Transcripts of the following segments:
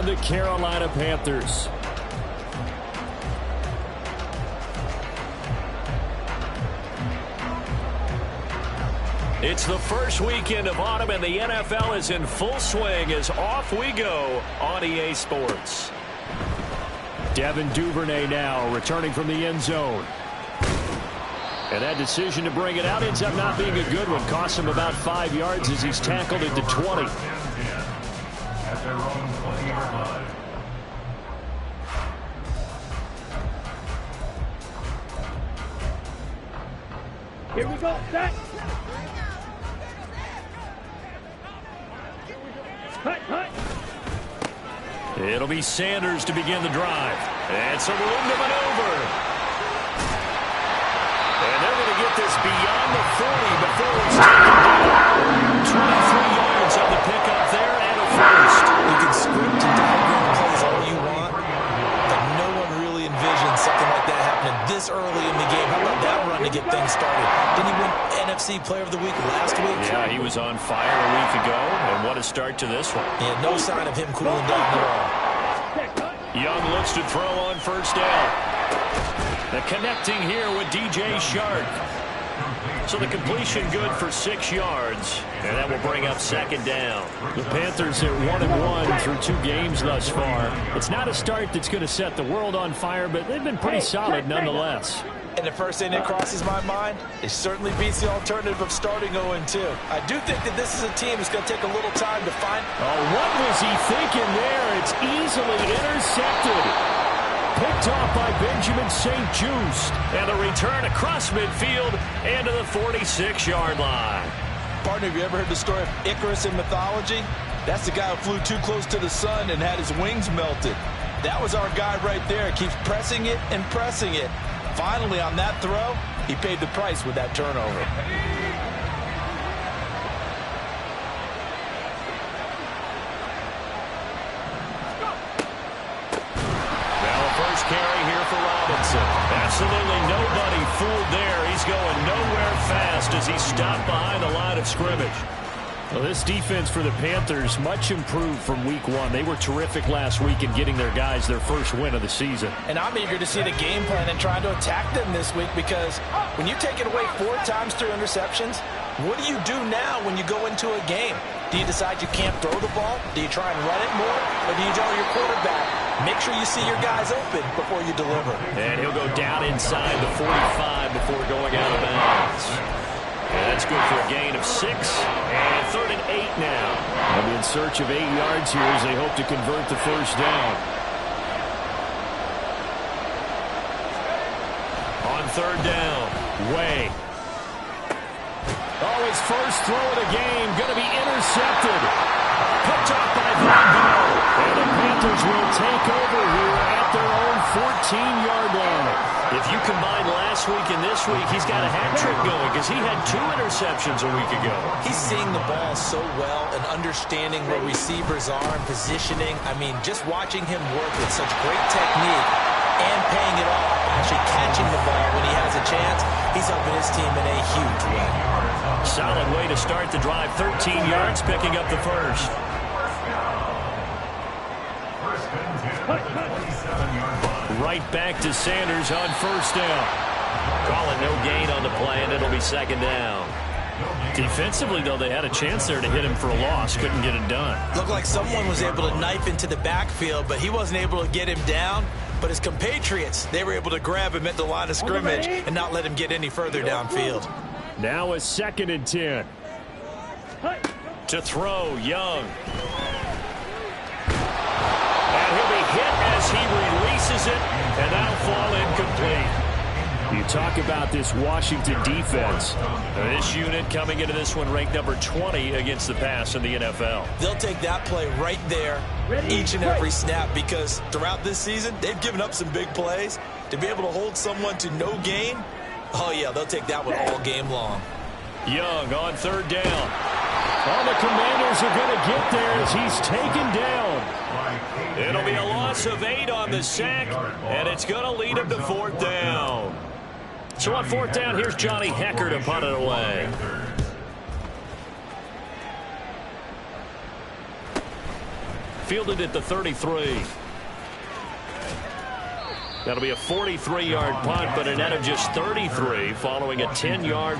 on the Carolina Panthers. It's the first weekend of autumn, and the NFL is in full swing as off we go on EA Sports. Devin Duvernay now returning from the end zone. And that decision to bring it out ends up not being a good one. Costs him about 5 yards as he's tackled at the 20. Here we go, set. It'll be Sanders to begin the drive. And some room to maneuver. And they're going to get this beyond the 40 before it's taken down. 23 yards on the pickup there and a first. You can script and diagram plays all you want, but no one really envisions something like that happening this early in the game. How about that run to get things started? Didn't he win NFC Player of the Week last week? Yeah, he was on fire a week ago, and what a start to this one. Yeah, no sign of him cooling down at all. Young looks to throw on first down. The connecting here with DJ Shark. So the completion good for 6 yards, and that will bring up second down. The Panthers are 1-1 through 2 games thus far. It's not a start that's going to set the world on fire, but they've been pretty solid nonetheless. And the first thing that crosses my mind, it certainly beats the alternative of starting 0-2. I do think that this is a team that's going to take a little time to find. Oh, what was he thinking there? It's easily intercepted. Picked off by Benjamin St-Juste. And a return across midfield and to the 46-yard line. Partner, have you ever heard the story of Icarus in mythology? That's the guy who flew too close to the sun and had his wings melted. That was our guy right there. Keeps pressing it and pressing it. Finally, on that throw, he paid the price with that turnover. Now a first carry here for Robinson. Absolutely nobody fooled there. He's going nowhere fast as he stopped behind the line of scrimmage. Well, this defense for the Panthers, much improved from week 1. They were terrific last week in getting their guys their first win of the season. And I'm eager to see the game plan and trying to attack them this week, because when you take it away 4 times through interceptions, what do you do now when you go into a game? Do you decide you can't throw the ball? Do you try and run it more? Or do you tell your quarterback, make sure you see your guys open before you deliver? And he'll go down inside the 45 before going out of bounds. And that's good for a gain of 6. And 3rd and 8 now. They'll be in search of 8 yards here as they hope to convert the first down. On 3rd down, Way. Oh, his first throw of the game going to be intercepted. Picked off by Von Bell. And the Panthers will take over here at their own 14-yard line. If you combine last week and this week, he's got a hat trick going because he had 2 interceptions a week ago. He's seeing the ball so well and understanding where receivers are and positioning. I mean, just watching him work with such great technique and paying it off, actually catching the ball when he has a chance, he's helping his team in a huge way. Solid way to start the drive. 13 yards, picking up the first. Right back to Sanders on first down. Calling no gain on the play, and it'll be second down. Defensively, though, they had a chance there to hit him for a loss. Couldn't get it done. Looked like someone was able to knife into the backfield, but he wasn't able to get him down. But his compatriots, they were able to grab him at the line of scrimmage and not let him get any further downfield. Now a 2nd and 10. To throw, Young. And he'll be hit as he releases it, and that'll fall incomplete. You talk about this Washington defense. This unit coming into this one ranked number 20 against the pass in the NFL. They'll take that play right there each and every snap, because throughout this season, they've given up some big plays. To be able to hold someone to no gain, oh yeah, they'll take that one all game long. Young on 3rd down. All the Commanders are going to get there as he's taken down. It'll be a loss of 8 on the sack, and it's going to lead him to 4th down. So on 4th down, here's Johnny Hekker to punt it away. Fielded at the 33. That'll be a 43-yard punt, but a net of just 33 following a 10-yard.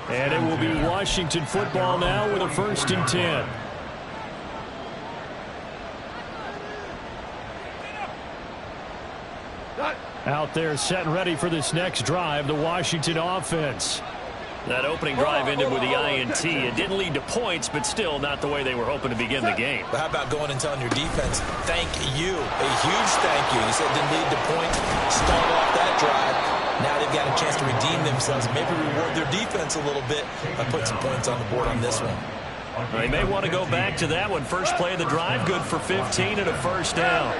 And it will be Washington football now with a 1st and 10. Out there set and ready for this next drive, the Washington offense. That opening drive ended with the INT. It didn't lead to points, but still not the way they were hoping to begin the game. But how about going and telling your defense, thank you, a huge thank you. You said it didn't lead to points, start off that drive. Now they've got a chance to redeem themselves, maybe reward their defense a little bit by putting some points on the board on this one. They may want to go back to that one. First play of the drive, good for 15 and a 1st down.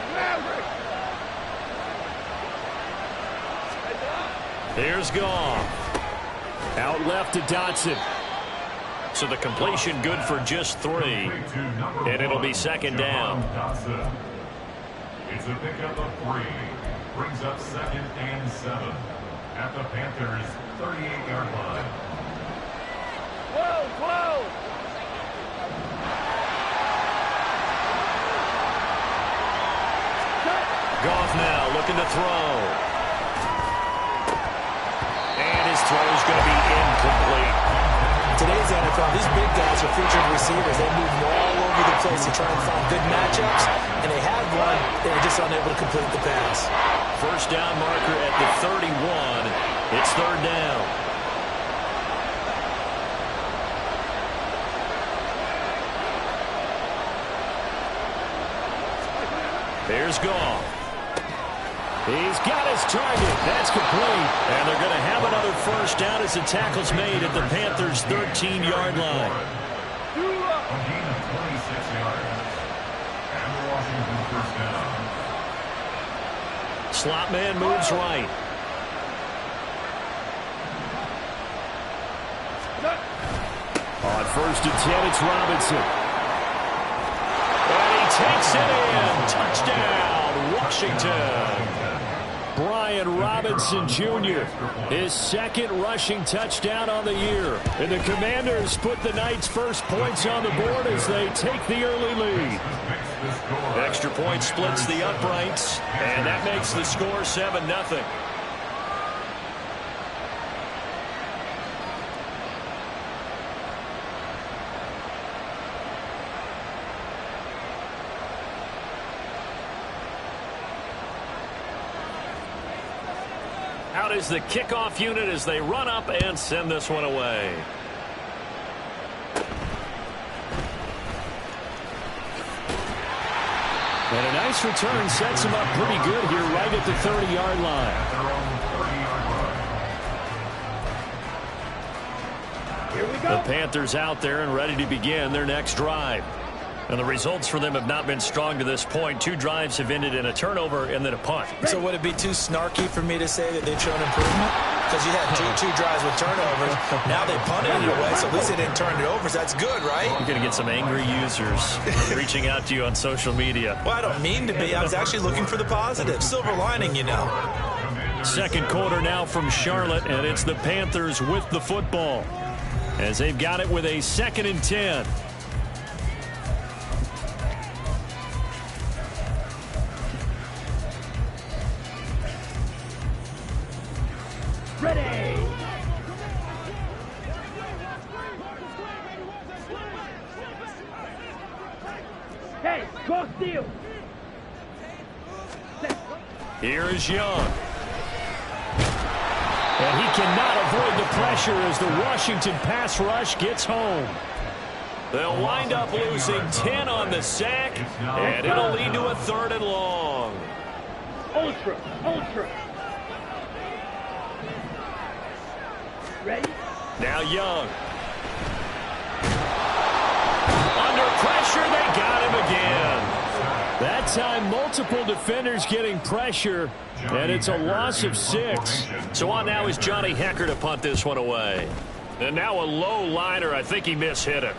Here's Goff. Out left to Dotson. So the completion good for just 3. And it'll be 2nd down. It's a pickup of 3. Brings up 2nd and 7 at the Panthers' 38-yard line. Whoa! Goff now looking to throw. And his throw is going to be incomplete. Today's NFL, these big guys are featured receivers. They move all over the place to try and find good matchups, and they had one. They were just unable to complete the pass. 1st down marker at the 31. It's 3rd down. Here's Goff. He's got his target. That's complete. And they're going to have another 1st down as the tackle's made at the Panthers' 13-yard line. A gain of 26 yards. And the Washington 1st down. Slot man moves right. On 1st and 10, it's Robinson. And he takes it in. Touchdown, Washington. Brian Robinson Jr., his 2nd rushing touchdown on the year. And the Commanders put the Knights' first points on the board as they take the early lead. Extra point splits the uprights, and that makes the score 7-0. Out is the kickoff unit as they run up and send this one away. And a nice return sets him up pretty good here right at the 30-yard line. Here we go. The Panthers out there and ready to begin their next drive. And the results for them have not been strong to this point. 2 drives have ended in a turnover and then a punt. So would it be too snarky for me to say that they've shown improvement? Because you had two drives with turnovers. Now they punted it away, so at least they didn't turn it over, so that's good, right? You're going to get some angry users reaching out to you on social media. Well, I don't mean to be. I was actually looking for the positive. Silver lining, you know. 2nd quarter now from Charlotte, and it's the Panthers with the football as they've got it with a 2nd and 10. Ready. Hey, go steal. Here is Young. And he cannot avoid the pressure as the Washington pass rush gets home. They'll wind up losing 10 on the sack, and it'll lead to a 3rd and long. Ultra. Ready? Now Young. Under pressure, they got him again. That that time, multiple defenders getting pressure, and it's a loss of 6. So on now is Johnny Hekker to punt this one away. And now a low liner. I think he mishit it.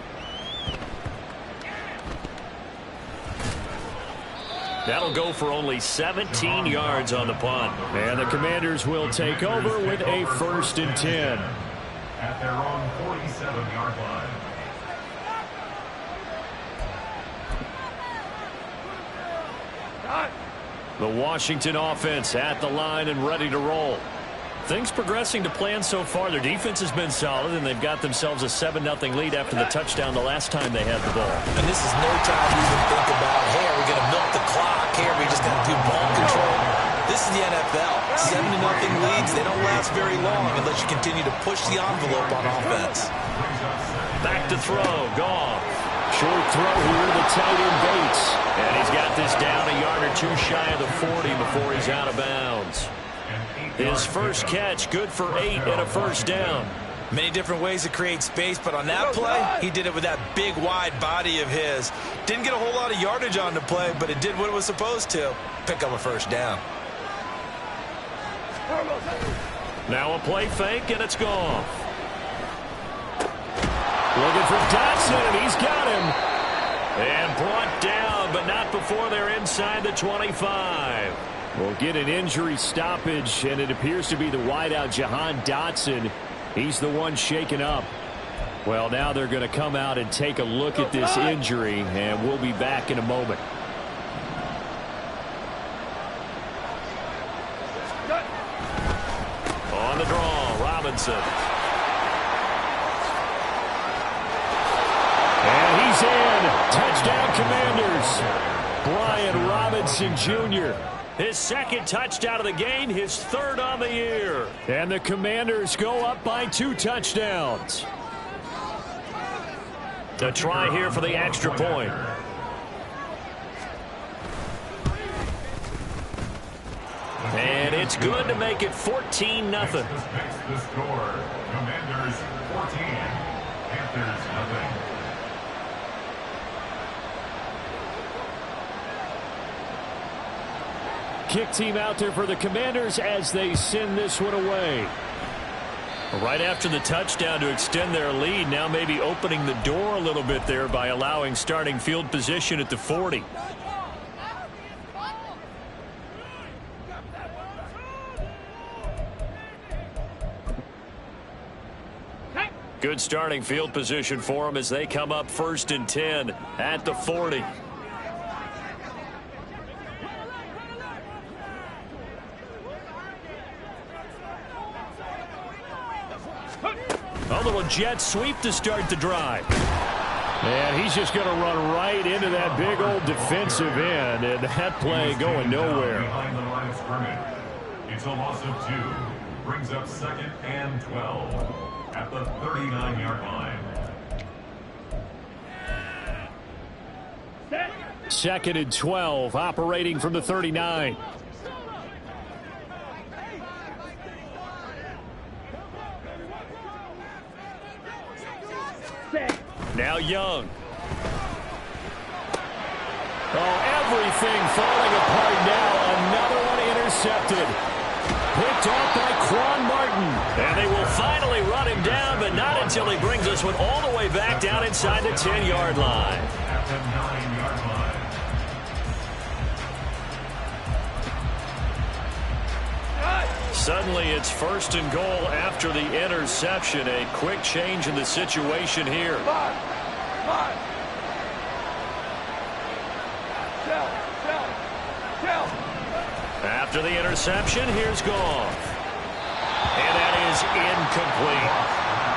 That'll go for only 17 yards on the punt. And the Commanders will take over with a 1st and 10. At their own 47-yard line. The Washington offense at the line and ready to roll. Things progressing to plan so far. Their defense has been solid, and they've got themselves a 7-0 lead after the touchdown the last time they had the ball. And this is no time to even think about, hey, are we going to milk the clock? Hey, are we just going to do ball control? This is the NFL. 7-0 leads, they don't last very long unless you continue to push the envelope on offense. Back to throw. Goff. Short throw here to tight end Bates. And he's got this down a yard or two shy of the 40 before he's out of bounds. His first catch, good for 8 and a 1st down. Many different ways to create space, but on that play, he did it with that big, wide body of his. Didn't get a whole lot of yardage on the play, but it did what it was supposed to. Pick up a 1st down. Now a play fake, and it's gone. Looking for Dotson, and he's got him. And brought down, but not before they're inside the 25. We'll get an injury stoppage, and it appears to be the wideout, Jahan Dotson. He's the one shaken up. Well, now they're going to come out and take a look at this injury, and we'll be back in a moment. On the draw, Robinson. And he's in. Touchdown, Commanders. Brian Robinson Jr. His 2nd touchdown of the game, his 3rd on the year. And the Commanders go up by 2 touchdowns. A try here for the extra point. And it's good to make it 14-0. Makes the score. Commanders 14, Panthers 0. Kick team out there for the Commanders as they send this one away. Right after the touchdown to extend their lead, now maybe opening the door a little bit there by allowing starting field position at the 40. Good starting field position for them as they come up 1st and 10 at the 40. A little jet sweep to start the drive. And he's just going to run right into that big old defensive end, and that play going nowhere. Behind the line of scrimmage. It's a loss of 2. Brings up 2nd and 12 at the 39-yard line. 2nd and 12, operating from the 39. Now Young. Oh, everything falling apart now. Another one intercepted. Picked off by Quan Martin. And they will finally run him down, but not until he brings this one all the way back down inside the 10-yard line. At the 9-yard line. Suddenly it's 1st and goal after the interception. A quick change in the situation here. After the interception, here's Goff. And that is incomplete.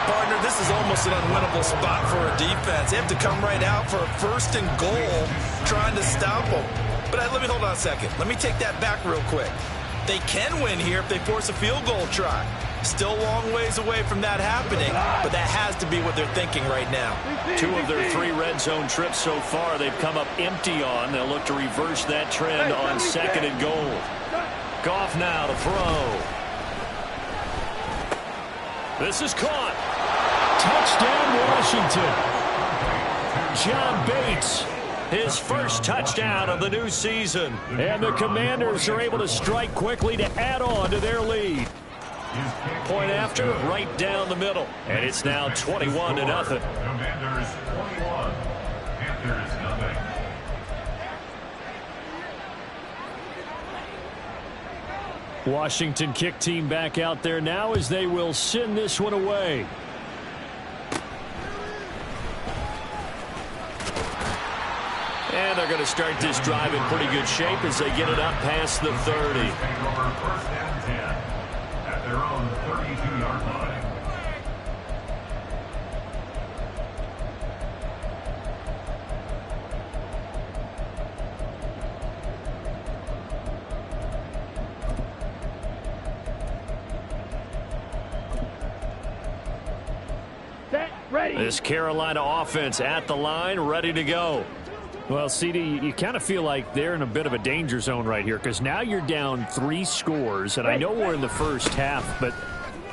Partner, this is almost an unwinnable spot for a defense. They have to come right out for a 1st and goal trying to stop them. But let me hold on a second. Let me take that back real quick. They can win here if they force a field goal try. Still a long ways away from that happening, but that has to be what they're thinking right now. 2 of their 3 red zone trips so far they've come up empty on. They'll look to reverse that trend on 2nd and goal. Goff now to throw. This is caught. Touchdown, Washington. John Bates his first touchdown of the new season. And the Commanders are able to strike quickly to add on to their lead. Point after, right down the middle. And it's now 21-0. Commanders 21, Panthers nothing. Washington kick team back out there now as they will send this one away. And they're going to start this drive in pretty good shape as they get it up past the 30. Take over first and 10 at their own 32-yard line. Set, ready. This Carolina offense at the line, ready to go. Well, CD, you kind of feel like they're in a bit of a danger zone right here because now you're down 3 scores, and I know we're in the first half, but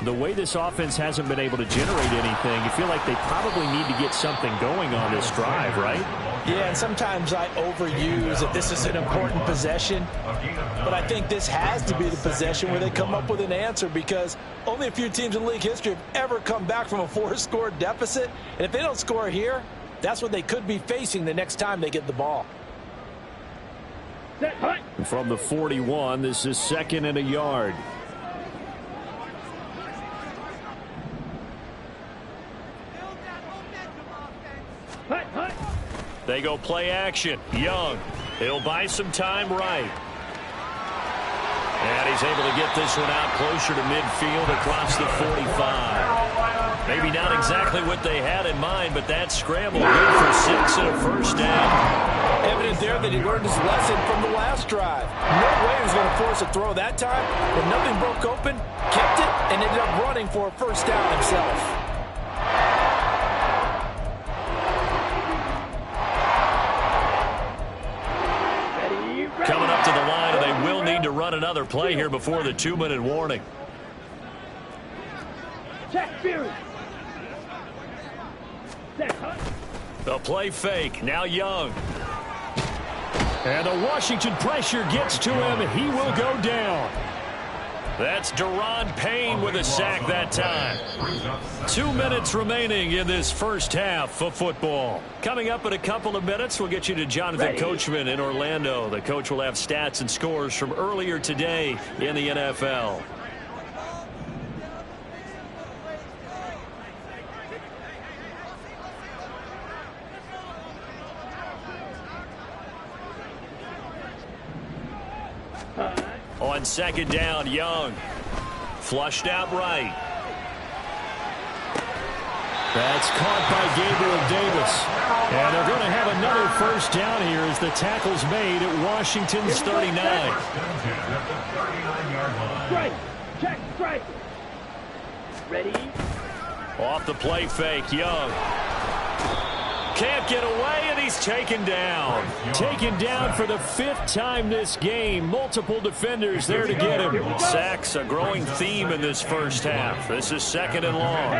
the way this offense hasn't been able to generate anything, you feel like they probably need to get something going on this drive, right? Yeah, and sometimes I overuse that this is an important possession, but I think this has to be the possession where they come up with an answer because only a few teams in league history have ever come back from a 4-score deficit, and if they don't score here, that's what they could be facing the next time they get the ball. Set, hut. From the 41, this is 2nd and a yard. Hut, hut. They go play action. Young. He'll buy some time right. And he's able to get this one out closer to midfield across the 45. Maybe not exactly what they had in mind, but that scramble good for 6 and a first down. Evident there that he learned his lesson from the last drive. No way he was going to force a throw that time, but nothing broke open, kept it, and ended up running for a first down himself. Ready, ready. Coming up to the line, and they will need to run another play here before the 2-minute warning. Check, Fury. Set, hut. The play fake. Now Young. And the Washington pressure gets to him. He will go down. That's Daron Payne with a sack that time. 2 minutes remaining in this first half of football. Coming up in a couple of minutes, we'll get you to Jonathan Coachman in Orlando. The coach will have stats and scores from earlier today in the NFL. On 2nd down, Young. Flushed out right. That's caught by Gabriel Davis. And they're going to have another first down here as the tackle's made at Washington's 39. Strike. Check, strike. Ready. Off the play fake, Young. Can't get away, and he's taken down. Taken down for the 5th time this game. Multiple defenders there to get him. Sacks, a growing theme in this first half. This is 2nd and long.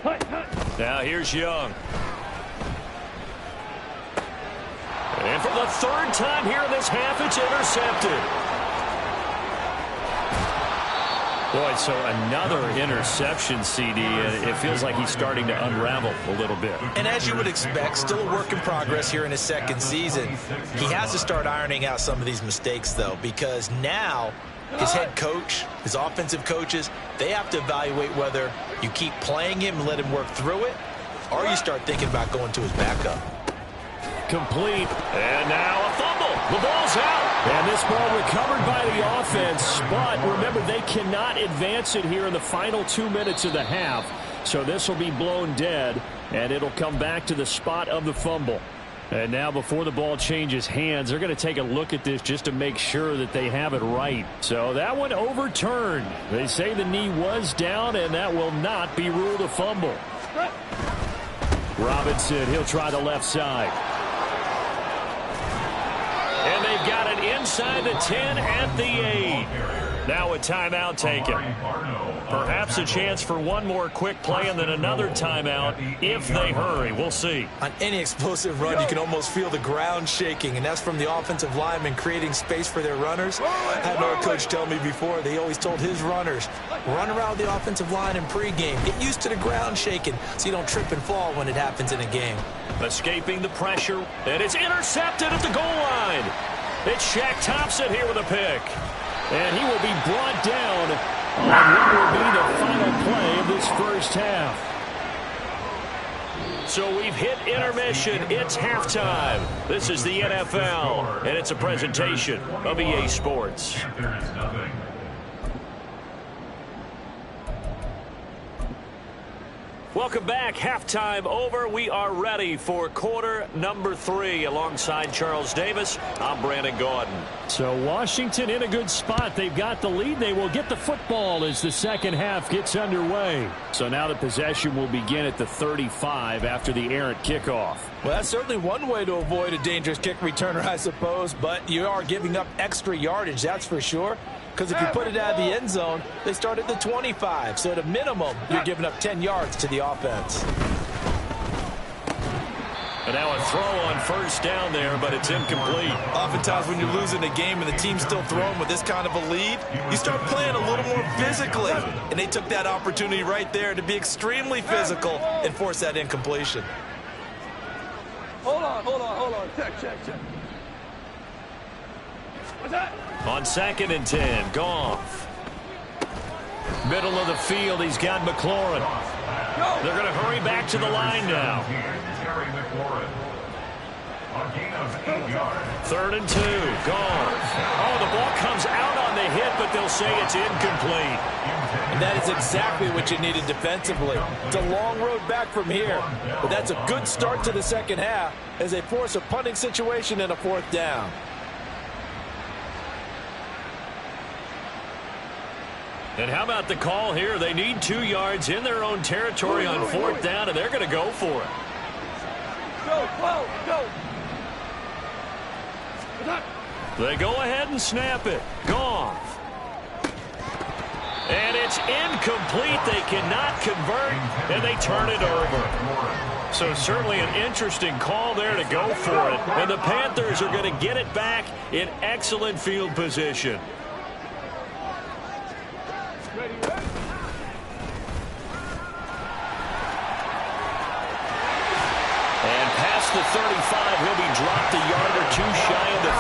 Hut, hut. Now here's Young. And for the 3rd time here in this half, it's intercepted. Boy, so another interception, CD, and it feels like he's starting to unravel a little bit. And as you would expect, still a work in progress here in his 2nd season. He has to start ironing out some of these mistakes, though, because now his head coach, his offensive coaches, they have to evaluate whether you keep playing him and let him work through it, or you start thinking about going to his backup. Complete. And now a fumble. The ball's out. And this ball recovered by the offense, but remember, they cannot advance it here in the final 2 minutes of the half. So this will be blown dead, and it'll come back to the spot of the fumble. And now before the ball changes hands, they're going to take a look at this just to make sure that they have it right. So that one overturned. They say the knee was down, and that will not be ruled a fumble. Robinson, he'll try the left side. And they've got it inside the 10 at the 8. Now a timeout taken. Perhaps a chance for one more quick play and then another timeout if they hurry. We'll see. On any explosive run, you can almost feel the ground shaking, and that's from the offensive linemen creating space for their runners. I had another coach tell me before, they always told his runners, run around the offensive line in pregame. Get used to the ground shaking so you don't trip and fall when it happens in a game. Escaping the pressure, and it's intercepted at the goal line. It's Shaq Thompson here with a pick. And he will be brought down on what will be the final play of this first half. So we've hit intermission. It's halftime. This is the NFL, and it's a presentation of EA Sports. Welcome back. Halftime over. We are ready for quarter number 3. Alongside Charles Davis, I'm Brandon Gaudin. So Washington in a good spot. They've got the lead. They will get the football as the second half gets underway. So now the possession will begin at the 35 after the errant kickoff. Well, that's certainly one way to avoid a dangerous kick returner, I suppose, but you are giving up extra yardage, that's for sure. Because if you put it out of the end zone, they start at the 25. So at a minimum, you're giving up 10 yards to the offense. And now a throw on first down there, but it's incomplete. Oftentimes when you're losing a game and the team's still throwing with this kind of a lead, you start playing a little more physically. And they took that opportunity right there to be extremely physical and force that incompletion. Hold on. Check. What's that? On 2nd and 10, Goff. Middle of the field, he's got McLaurin. They're going to hurry back to the line now. 3rd and 2, Goff. Oh, the ball comes out on the hit, but they'll say it's incomplete. And that is exactly what you needed defensively. It's a long road back from here, but that's a good start to the second half as they force a punting situation and a 4th down. And how about the call here? They need 2 yards in their own territory on 4th down, and they're going to go for it. Go. They go ahead and snap it. Goff. And it's incomplete. They cannot convert, and they turn it over. So certainly an interesting call there to go for it. And the Panthers are going to get it back in excellent field position. The 35, he'll be dropped a yard or 2 shy of the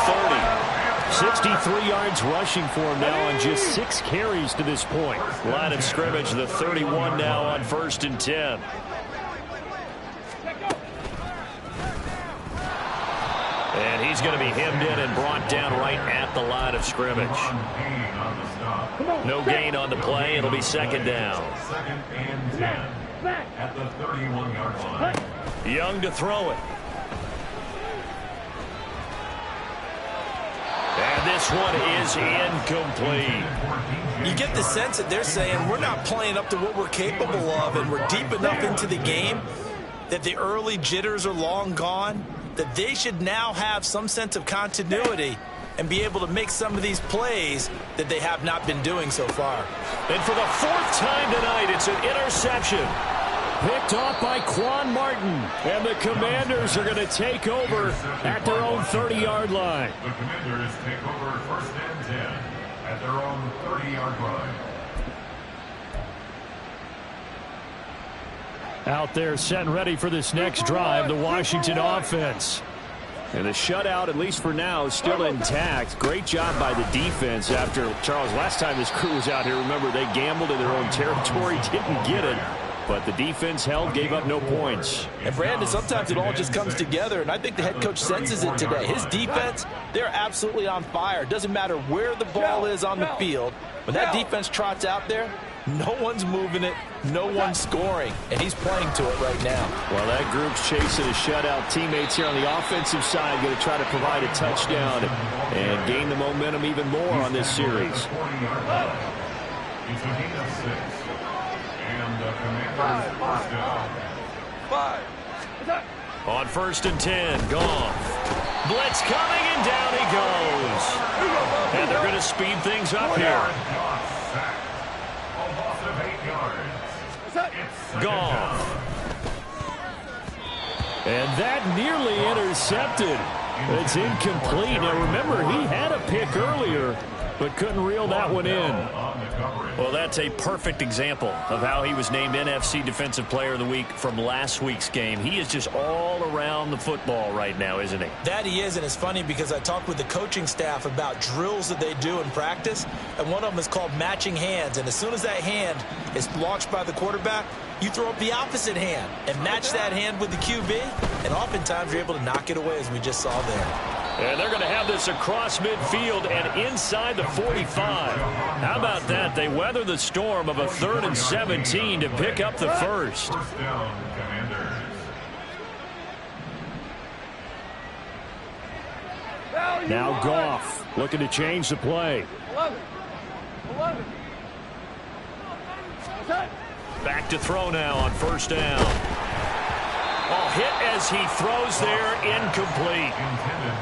30. 63 yards rushing for him now on just 6 carries to this point. Line of scrimmage, the 31 now on 1st and 10. And he's going to be hemmed in and brought down right at the line of scrimmage. No gain on the play. It'll be 2nd down. 2nd and 10 at the 31-yard line. Young to throw it. And this one is incomplete. You get the sense that they're saying we're not playing up to what we're capable of, and we're deep enough into the game that the early jitters are long gone, that they should now have some sense of continuity and be able to make some of these plays that they have not been doing so far. And for the 4th time tonight, it's an interception. Picked off by Quan Martin. And the Commanders are going to take over at their own 30-yard line. The Commanders take over 1st and 10 at their own 30-yard line. Out there set and ready for this next drive, the Washington offense. And the shutout, at least for now, is still intact. Great job by the defense after, Charles, last time this crew was out here, remember, they gambled in their own territory, didn't get it. But the defense held, gave up no points. And Brandon, sometimes it all just comes together, and I think the head coach senses it today. His defense, they're absolutely on fire. Doesn't matter where the ball is on the field. When that defense trots out there, no one's moving it, no one's scoring, and he's playing to it right now. Well, that group's chasing a shutout. Teammates here on the offensive side going to try to provide a touchdown and gain the momentum even more on this series. It's a gain of 6. And the Commanders first down. 5. On 1st and 10, Goff. Blitz coming, and down he goes. And they're going to speed things up here. A loss of 8 yards. It's Goff. And that nearly intercepted. It's incomplete. Now remember, he had a pick earlier, but couldn't reel that one in. Well, that's a perfect example of how he was named NFC Defensive Player of the Week from last week's game. He is just all around the football right now, isn't he? That he is, and it's funny because I talked with the coaching staff about drills that they do in practice, and one of them is called matching hands. And as soon as that hand is launched by the quarterback, you throw up the opposite hand and match that hand with the QB, and oftentimes you're able to knock it away, as we just saw there. And they're going to have this across midfield and inside the 45. How about that? They weather the storm of a 3rd and 17 to pick up the first. First down, Commanders. Now Goff looking to change the play. 11. Back to throw now on first down. Oh, hit as he throws there, incomplete.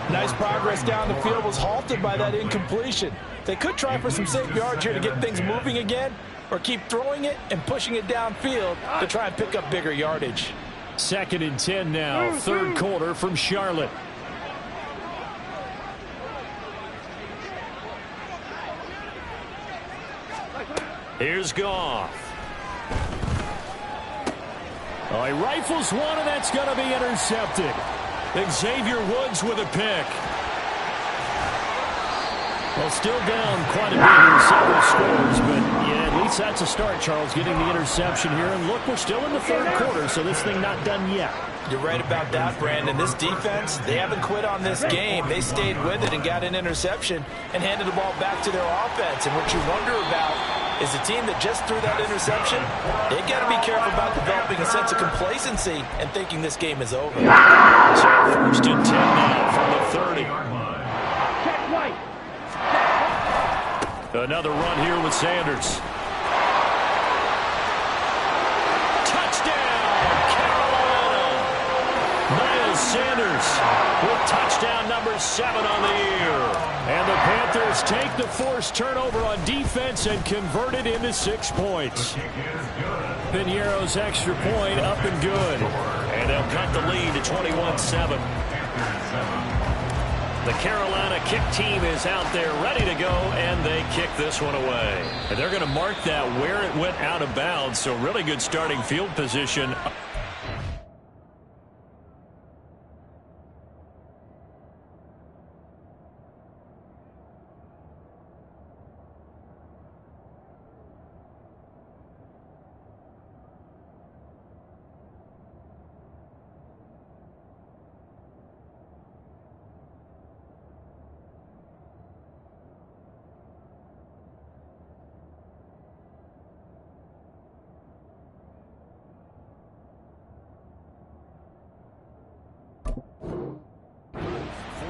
Nice progress down the field, was halted by that incompletion. They could try for some safe yards here to get things moving again, or keep throwing it and pushing it downfield to try and pick up bigger yardage. 2nd and 10 now, 3rd quarter from Charlotte. Here's Goff. Oh, he rifles one, and that's going to be intercepted. Xavier Woods with a pick. Well, still down quite a bit here, several scores, but yeah, at least that's a start, Charles, getting the interception here. And look, we're still in the 3rd quarter, so this thing not done yet. You're right about that, Brandon. This defense, they haven't quit on this game. They stayed with it and got an interception and handed the ball back to their offense. And what you wonder about is the team that just threw that interception, they got to be careful about developing a sense of complacency and thinking this game is over. So 1st and 10 now from the 30. Check right. Another run here with Sanders. Touchdown, Carolina! Miles Sanders with touchdown number 7 on the year. And the Panthers take the forced turnover on defense and convert it into 6 points. Piñeiro's extra point up and good. And they'll cut the lead to 21-7. The Carolina kick team is out there ready to go, and they kick this one away. And they're going to mark that where it went out of bounds, so really good starting field position.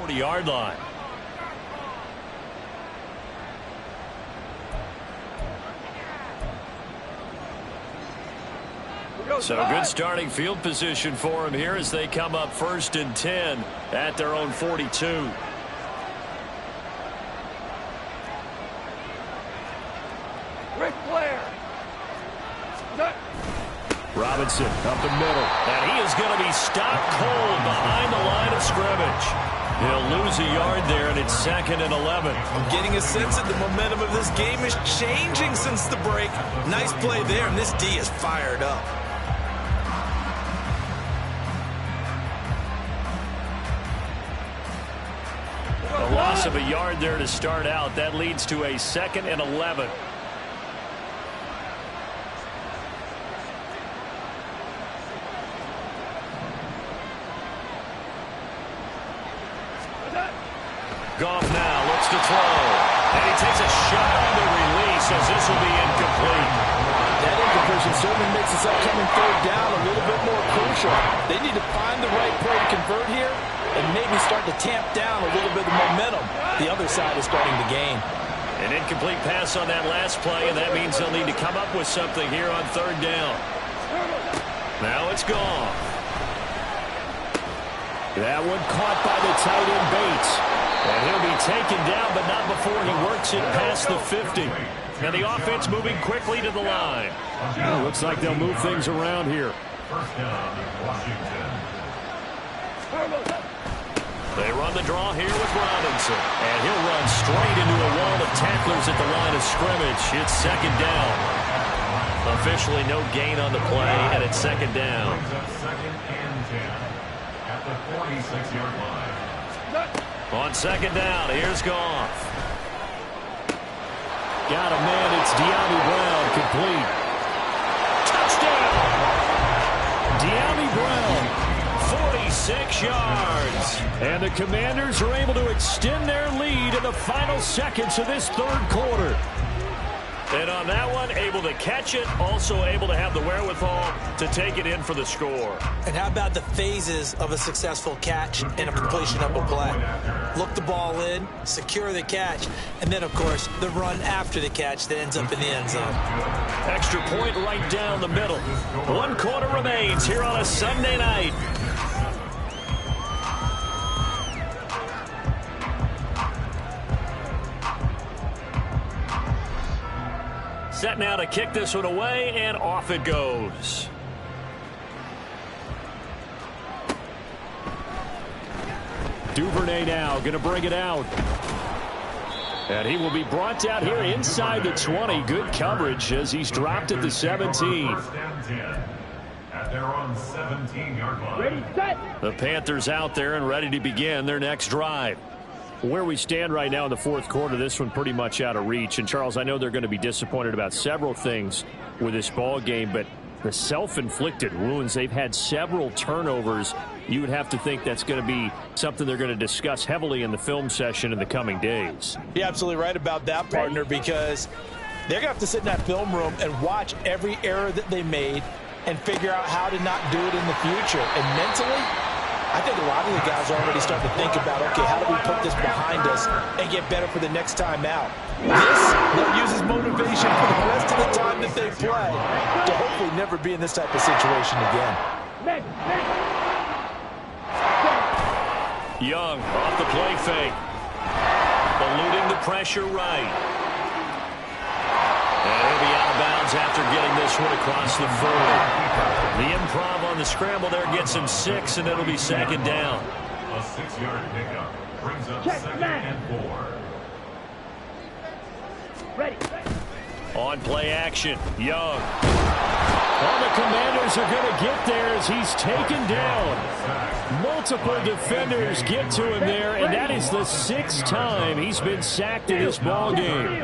Yard line. So good starting field position for him here as they come up 1st and 10 at their own 42. Ric Flair. Robinson up the middle. And he is going to be stopped cold behind the line of scrimmage. He'll lose a yard there, and it's 2nd and 11. I'm getting a sense that the momentum of this game is changing since the break. Nice play there, and this D is fired up. A loss of a yard there to start out. That leads to a 2nd and 11. Goff now looks to throw. And he takes a shot on the release as this will be incomplete. That incompletion certainly makes this upcoming 3rd down a little bit more crucial. They need to find the right play to convert here and maybe start to tamp down a little bit of momentum. The other side is starting to gain. An incomplete pass on that last play, and that means they'll need to come up with something here on 3rd down. Now it's Goff. That one caught by the tight end Bates. And he'll be taken down, but not before he works it past the 50. And the offense moving quickly to the line. Well, looks like they'll move things around here. First down, Washington. They run the draw here with Robinson. And he'll run straight into a wall of tacklers at the line of scrimmage. It's second down. Officially no gain on the play, and it's second down. Brings up second and 10 at the 46-yard line. On second down, here's Goff. Got a man, it's De'Ami Brown, complete. Touchdown! De'Ami Brown, 46 yards. And the Commanders are able to extend their lead in the final seconds of this third quarter. And on that one, able to catch it, also able to have the wherewithal to take it in for the score. And how about the phases of a successful catch and a completion of a play? Look the ball in, secure the catch, and then, of course, the run after the catch that ends up in the end zone. Extra point right down the middle. 1 quarter remains here on a Sunday night. Set now to kick this one away, and off it goes. Duvernay now going to bring it out. And he will be brought down here inside the 20. Good coverage as he's dropped at the 17. First and 10 at their own 17-yard line. Ready, set. The Panthers out there and ready to begin their next drive. Where we stand right now in the fourth quarter, this one pretty much out of reach. And, Charles, I know they're going to be disappointed about several things with this ball game, but the self-inflicted wounds, they've had several turnovers. You would have to think that's going to be something they're going to discuss heavily in the film session in the coming days. You're absolutely right about that, partner, because they're going to have to sit in that film room and watch every error that they made and figure out how to not do it in the future. And mentally, I think a lot of the guys are already starting to think about, okay, how do we put this behind us and get better for the next time out? This, they'll use as motivation for the rest of the time that they play to hopefully never be in this type of situation again. Young off the play fake. Eluding the pressure right. And he'll be out of bounds after getting this one across the 40. The improv on the scramble there gets him 6, and it'll be second down. A 6-yard pickup brings up second and 4. Ready. On play action, Young. Well, the Commanders are going to get there as he's taken down. Multiple defenders get to him there, and that is the 6th time he's been sacked in this ball game.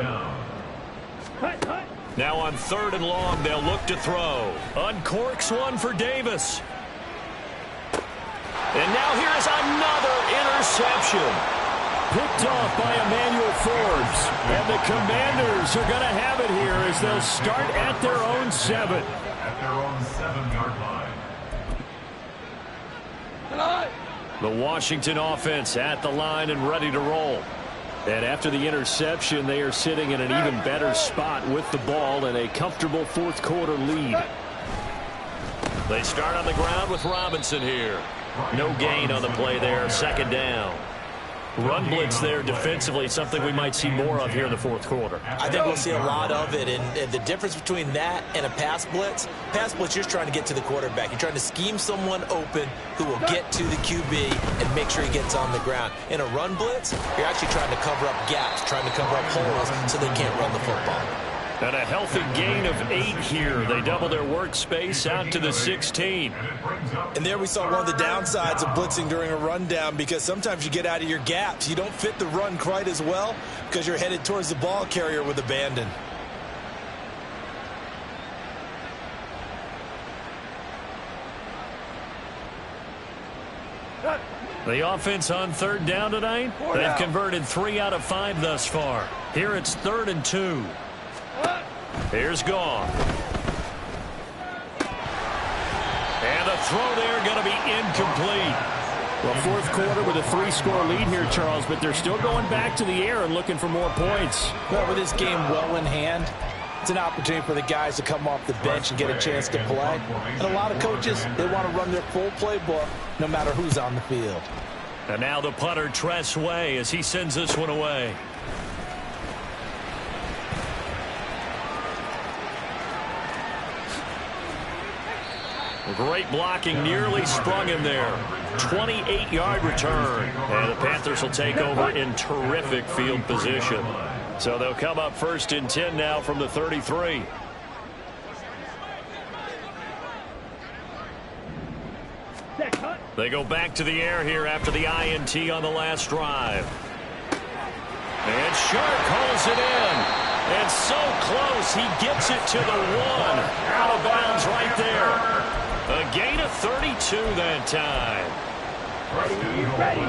Now on 3rd and long, they'll look to throw. Uncorks one for Davis. And now here's another interception. Picked off by Emmanuel Forbes. And the Commanders are going to have it here as they'll start at their own 7. At their own 7-yard line. The Washington offense at the line and ready to roll. And after the interception, they are sitting in an even better spot with the ball and a comfortable fourth quarter lead. They start on the ground with Robinson here. No gain on the play there, second down. Run blitz there defensively, something we might see more of here in the fourth quarter. I think we'll see a lot of it, and the difference between that and a pass blitz, you're just trying to get to the quarterback. You're trying to scheme someone open who will get to the QB and make sure he gets on the ground. In a run blitz, you're actually trying to cover up gaps, trying to cover up holes so they can't run the football. And a healthy gain of 8 here. They double their workspace out to the 16. And there we saw one of the downsides of blitzing during a rundown, because sometimes you get out of your gaps. You don't fit the run quite as well because you're headed towards the ball carrier with abandon. The offense on 3rd down tonight. They've converted 3 out of 5 thus far. Here it's 3rd and 2. Here's Goff. And the throw there going to be incomplete. Well, fourth quarter with a 3-score lead here, Charles, but they're still going back to the air and looking for more points. Well, with this game well in hand, It's an opportunity for the guys to come off the bench and get a chance to play. And a lot of coaches, they want to run their full playbook no matter who's on the field. And now the punter, Tress Way, as he sends this one away. Great blocking, nearly sprung him there. 28-yard return. And the Panthers will take over in terrific field position. So they'll come up 1st and 10 now from the 33. They go back to the air here after the INT on the last drive. And Shark holds it in. And so close, he gets it to the 1. Out of bounds right there. A gain of 32 that time. Ready.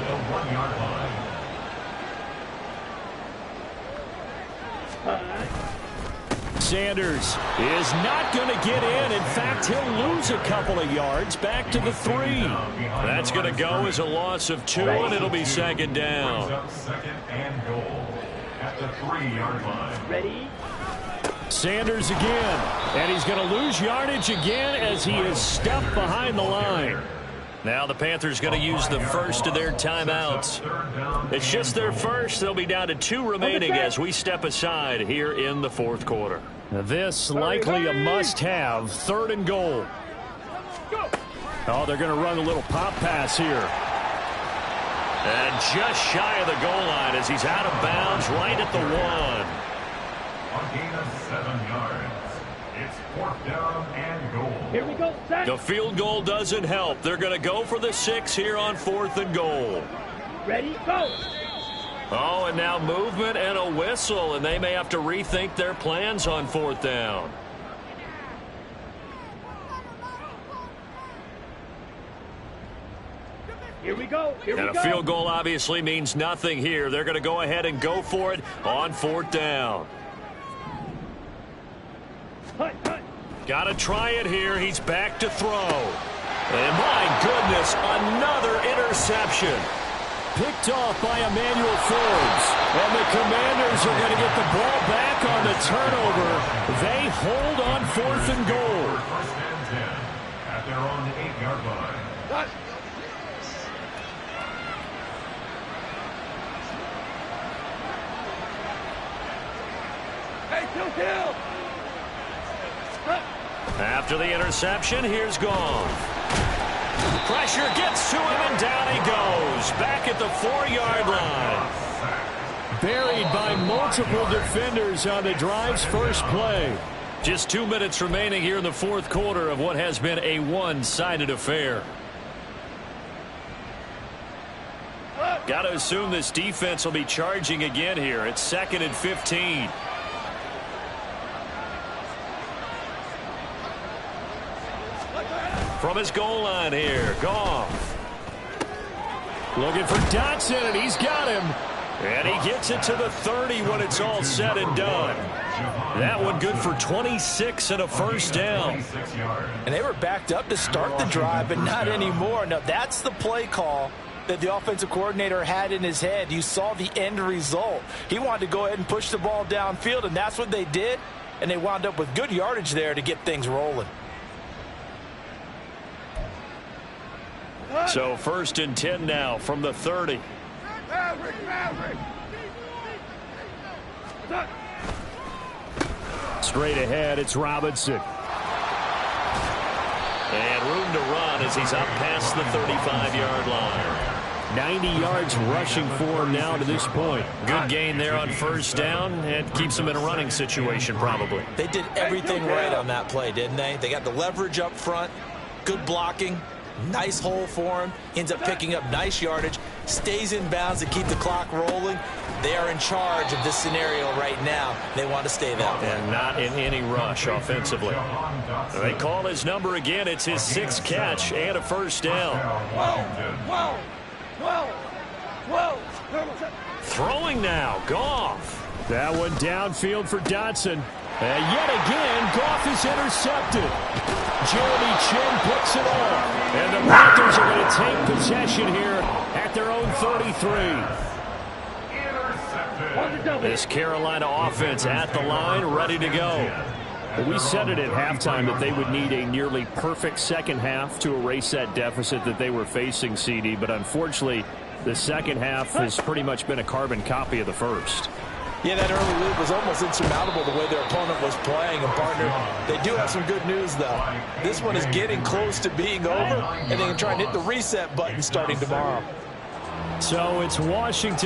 Sanders is not going to get in. In fact, he'll lose a couple of yards back to the 3. That's going to go as a loss of 2, and it'll be 2nd down. 2nd and goal at the 3-yard line. Ready. Sanders again, and he's going to lose yardage again as he is stuffed behind the line. Now the Panthers going to use the first of their timeouts. It's just their first. They'll be down to 2 remaining as we step aside here in the 4th quarter. This likely a must-have, 3rd and goal. Oh, they're going to run a little pop pass here. And just shy of the goal line as he's out of bounds right at the 1. A gain of 7 yards. It's 4th down and goal. Here we go, set. The field goal doesn't help. They're going to go for the 6 here on 4th and goal. Ready, go. Oh, and now movement and a whistle, and they may have to rethink their plans on 4th down. Here we go. And a field goal obviously means nothing here. They're going to go ahead and go for it on 4th down. Got to try it here. He's back to throw. And my goodness, another interception. Picked off by Emmanuel Forbes. And the Commanders are going to get the ball back on the turnover. They hold on 4th and goal. 1st and 10 at their own 8-yard line. Hey, kill. After the interception, here's Goff. Pressure gets to him, and down he goes. Back at the 4-yard line. Buried by multiple defenders on the drive's first play. Just 2 minutes remaining here in the 4th quarter of what has been a one-sided affair. Got to assume this defense will be charging again here. It's 2nd and 15. From his goal line here, Goff. Looking for Dotson, and he's got him. And he gets it to the 30 when it's all said and done. That one good for 26 and a 1st down. And they were backed up to start the drive, but not anymore. Now, that's the play call that the offensive coordinator had in his head. You saw the end result. He wanted to go ahead and push the ball downfield, and that's what they did. And they wound up with good yardage there to get things rolling. So 1st and 10 now from the 30. Straight ahead, it's Robinson. And room to run as he's up past the 35-yard line. 90 yards rushing for him now to this point. Good gain there on 1st down. It keeps him in a running situation probably. They did everything right on that play, didn't they? They got the leverage up front, good blocking. Nice hole for him. Ends up picking up nice yardage. Stays in bounds to keep the clock rolling. They are in charge of this scenario right now. They want to stay that way. And not in any rush offensively. They call his number again. It's his 6th catch and a 1st down. Whoa. Throwing now. Goff. That one downfield for Dotson. And yet again, Goff is intercepted. Jeremy Chinn picks it off. And the Panthers are going to take possession here at their own 33. Intercepted. This Carolina offense at the line, ready to go. We said it at halftime that they would need a nearly perfect second half to erase that deficit that they were facing, CD. But unfortunately, the second half has pretty much been a carbon copy of the first. Yeah, that early lead was almost insurmountable the way their opponent was playing. And, partner, they do have some good news, though. This one is getting close to being over, and they can try and hit the reset button starting tomorrow. So it's Washington.